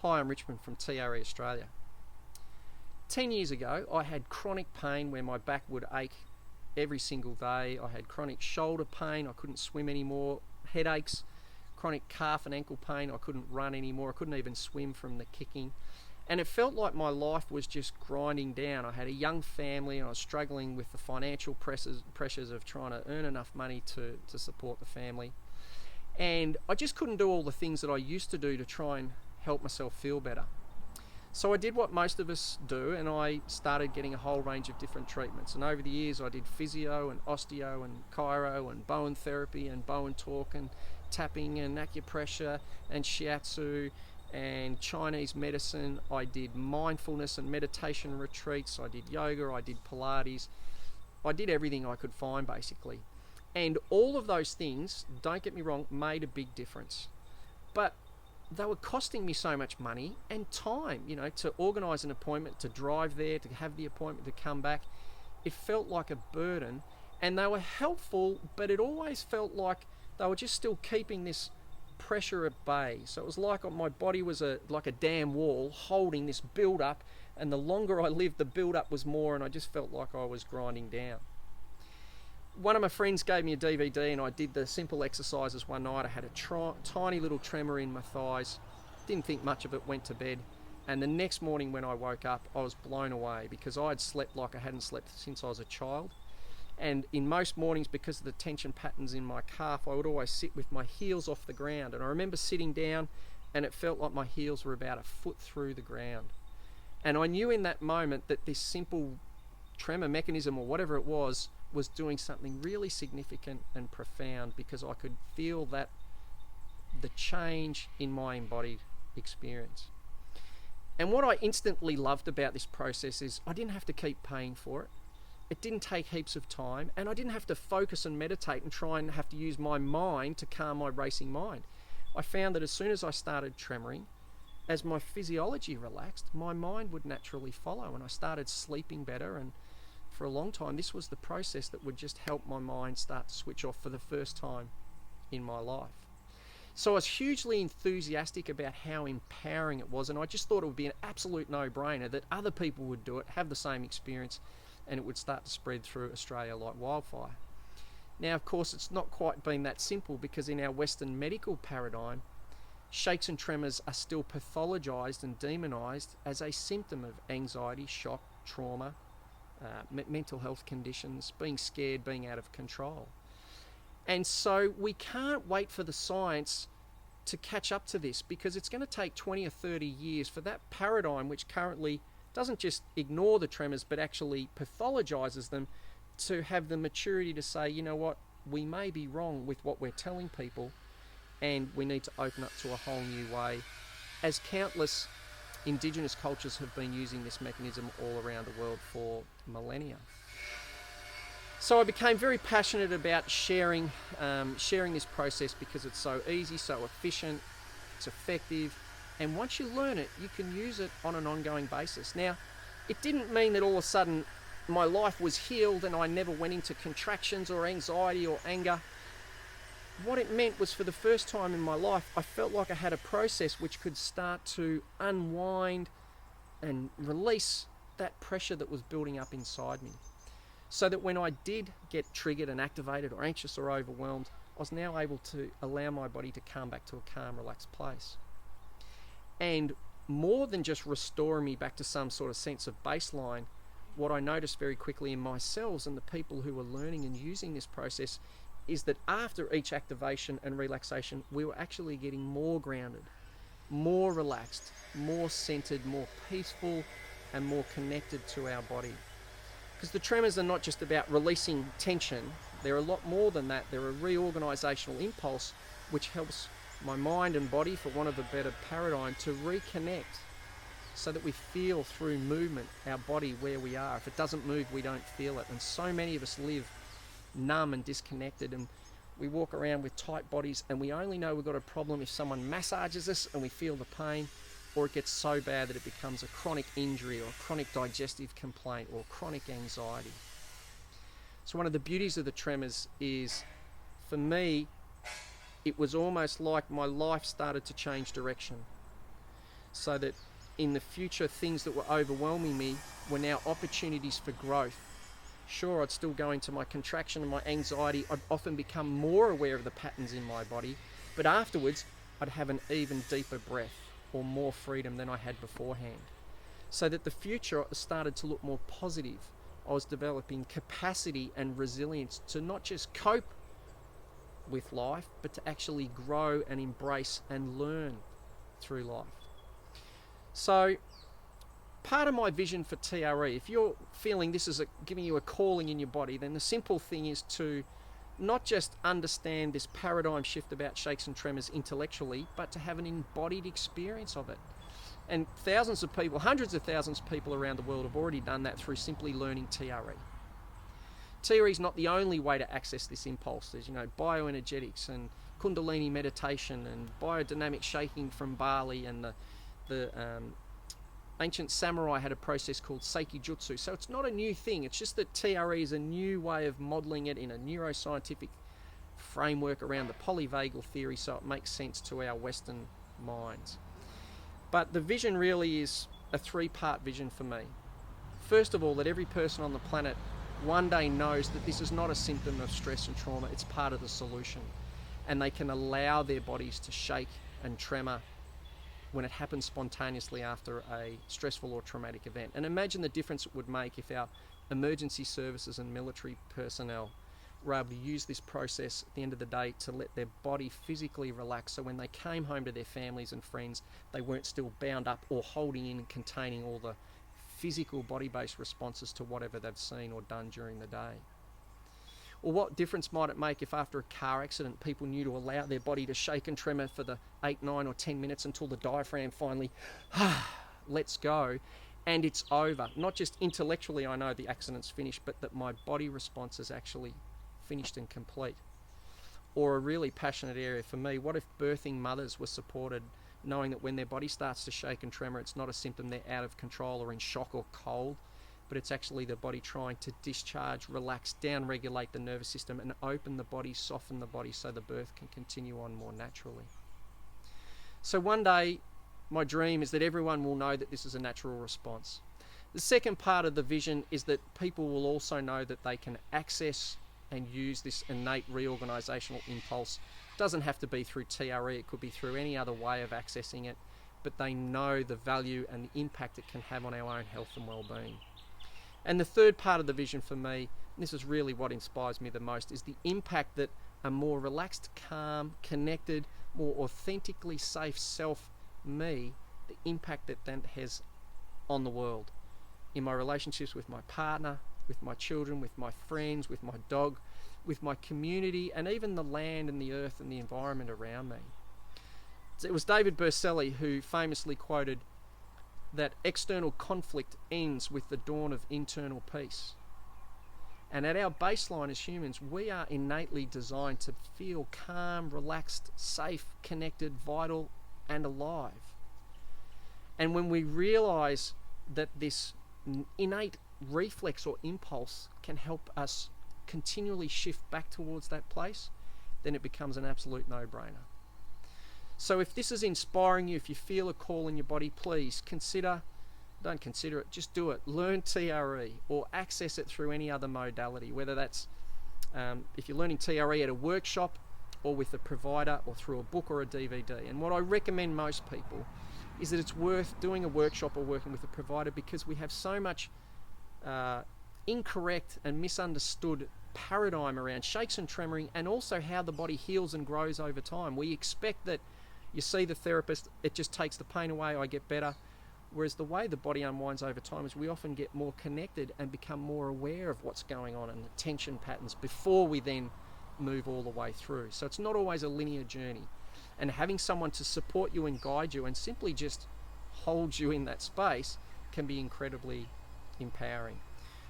Hi, I'm Richmond from TRE Australia. 10 years ago, I had chronic pain where my back would ache every single day. I had chronic shoulder pain. I couldn't swim anymore. Headaches, chronic calf and ankle pain. I couldn't run anymore. I couldn't even swim from the kicking. And it felt like my life was just grinding down. I had a young family and I was struggling with the financial pressures of trying to earn enough money to support the family. And I just couldn't do all the things that I used to do to try and help myself feel better. So I did what most of us do, and I started getting a whole range of different treatments. And over the years I did physio and osteo and chiro and Bowen therapy and Bowen talk and tapping and acupressure and shiatsu and Chinese medicine. I did mindfulness and meditation retreats. I did yoga, I did Pilates. I did everything I could find basically. And all of those things, don't get me wrong, made a big difference. But they were costing me so much money and time, to organise an appointment, to drive there, to have the appointment, to come back. It felt like a burden, and they were helpful, but it always felt like they were just still keeping this pressure at bay. So it was like my body was like a dam wall holding this build-up, and the longer I lived, the build-up was more, and I just felt like I was grinding down. One of my friends gave me a DVD and I did the simple exercises one night. I had a tiny little tremor in my thighs, didn't think much of it, went to bed, and the next morning when I woke up I was blown away because I had slept like I hadn't slept since I was a child. And in most mornings, because of the tension patterns in my calf, I would always sit with my heels off the ground, and I remember sitting down and it felt like my heels were about a foot through the ground. And I knew in that moment that this simple tremor mechanism or whatever it was doing something really significant and profound, because I could feel that the change in my embodied experience. And what I instantly loved about this process is I didn't have to keep paying for it. It didn't take heaps of time, and I didn't have to focus and meditate and try and have to use my mind to calm my racing mind. I found that as soon as I started tremoring, as my physiology relaxed, my mind would naturally follow, and I started sleeping better. And for a long time, this was the process that would just help my mind start to switch off for the first time in my life. So I was hugely enthusiastic about how empowering it was, and I just thought it would be an absolute no-brainer that other people would do it, have the same experience, and it would start to spread through Australia like wildfire. Now, of course, it's not quite been that simple, because in our Western medical paradigm, shakes and tremors are still pathologised and demonised as a symptom of anxiety, shock, trauma, mental health conditions, being scared, being out of control. And so we can't wait for the science to catch up to this, because it's going to take 20 or 30 years for that paradigm, which currently doesn't just ignore the tremors but actually pathologizes them, to have the maturity to say, you know what, we may be wrong with what we're telling people, and we need to open up to a whole new way, as countless Indigenous cultures have been using this mechanism all around the world for millennia. So I became very passionate about sharing this process, because it's so easy, so efficient, it's effective, and once you learn it, you can use it on an ongoing basis. Now, it didn't mean that all of a sudden my life was healed and I never went into contractions or anxiety or anger. What it meant was, for the first time in my life, I felt like I had a process which could start to unwind and release that pressure that was building up inside me. So that when I did get triggered and activated or anxious or overwhelmed, I was now able to allow my body to come back to a calm, relaxed place. And more than just restoring me back to some sort of sense of baseline, what I noticed very quickly in myself and the people who were learning and using this process is that after each activation and relaxation, we were actually getting more grounded, more relaxed, more centered, more peaceful, and more connected to our body. Because the tremors are not just about releasing tension, they're a lot more than that. They're a reorganisational impulse which helps my mind and body, for want of a better paradigm, to reconnect, so that we feel through movement our body where we are. If it doesn't move, we don't feel it. And so many of us live numb and disconnected, and we walk around with tight bodies, and we only know we've got a problem if someone massages us and we feel the pain, or it gets so bad that it becomes a chronic injury or a chronic digestive complaint or chronic anxiety. So one of the beauties of the tremors is, for me, it was almost like my life started to change direction. so that in the future things that were overwhelming me were now opportunities for growth. Sure, I'd still go into my contraction and my anxiety. I'd often become more aware of the patterns in my body, but afterwards I'd have an even deeper breath or more freedom than I had beforehand. So that the future started to look more positive. I was developing capacity and resilience to not just cope with life, but to actually grow and embrace and learn through life. So part of my vision for TRE, if you're feeling this is giving you a calling in your body, then the simple thing is to not just understand this paradigm shift about shakes and tremors intellectually, but to have an embodied experience of it. And thousands of people, hundreds of thousands of people around the world have already done that through simply learning TRE. TRE is not the only way to access this impulse. There's, bioenergetics and Kundalini meditation and biodynamic shaking from Bali, and the ancient samurai had a process called Seikijutsu. So it's not a new thing. It's just that TRE is a new way of modeling it in a neuroscientific framework around the polyvagal theory, so it makes sense to our Western minds. But the vision really is a three-part vision for me. First of all, that every person on the planet one day knows that this is not a symptom of stress and trauma, it's part of the solution. And they can allow their bodies to shake and tremor when it happens spontaneously after a stressful or traumatic event. And imagine the difference it would make if our emergency services and military personnel were able to use this process at the end of the day to let their body physically relax, so when they came home to their families and friends, they weren't still bound up or holding in and containing all the physical body-based responses to whatever they've seen or done during the day. Or what difference might it make if after a car accident people knew to allow their body to shake and tremor for the 8, 9 or 10 minutes until the diaphragm finally lets go and it's over. Not just intellectually I know the accident's finished, but that my body response is actually finished and complete. Or a really passionate area for me, what if birthing mothers were supported, knowing that when their body starts to shake and tremor, it's not a symptom they're out of control or in shock or cold, but it's actually the body trying to discharge, relax, down-regulate the nervous system and open the body, soften the body so the birth can continue on more naturally. So one day, my dream is that everyone will know that this is a natural response. The second part of the vision is that people will also know that they can access and use this innate reorganisational impulse. It doesn't have to be through TRE, it could be through any other way of accessing it, but they know the value and the impact it can have on our own health and well-being. And the third part of the vision for me, and this is really what inspires me the most, is the impact that a more relaxed, calm, connected, more authentically safe self, me, the impact that that has on the world. In my relationships with my partner, with my children, with my friends, with my dog, with my community, and even the land and the earth and the environment around me. It was David Berceli who famously quoted that external conflict ends with the dawn of internal peace. And at our baseline as humans, we are innately designed to feel calm, relaxed, safe, connected, vital, and alive. And when we realize that this innate reflex or impulse can help us continually shift back towards that place, then it becomes an absolute no-brainer. So if this is inspiring you, if you feel a call in your body, please don't consider it, just do it. Learn TRE or access it through any other modality, whether that's if you're learning TRE at a workshop or with a provider or through a book or a DVD. And what I recommend most people is that it's worth doing a workshop or working with a provider, because we have so much incorrect and misunderstood paradigm around shakes and tremoring, and also how the body heals and grows over time. We expect that you see the therapist, it just takes the pain away, I get better. Whereas the way the body unwinds over time is we often get more connected and become more aware of what's going on and the tension patterns before we then move all the way through. So it's not always a linear journey. And having someone to support you and guide you and simply just hold you in that space can be incredibly empowering.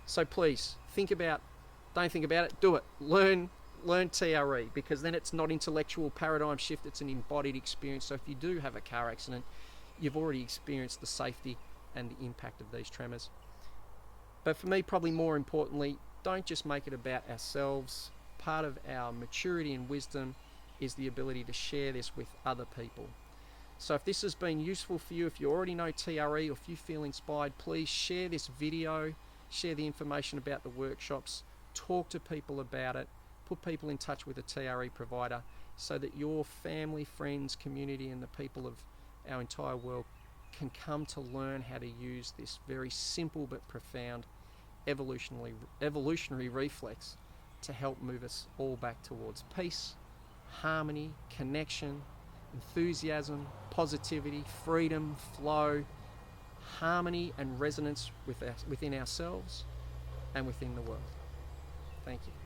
So please, don't think about it, do it. Learn TRE, because then it's not intellectual paradigm shift, it's an embodied experience. So if you do have a car accident, you've already experienced the safety and the impact of these tremors. But for me, probably more importantly, don't just make it about ourselves. Part of our maturity and wisdom is the ability to share this with other people. So if this has been useful for you, if you already know TRE or if you feel inspired, please share this video, share the information about the workshops, talk to people about it, put people in touch with a TRE provider so that your family, friends, community and the people of our entire world can come to learn how to use this very simple but profound evolutionary reflex to help move us all back towards peace, harmony, connection, enthusiasm, positivity, freedom, flow, harmony and resonance within ourselves and within the world. Thank you.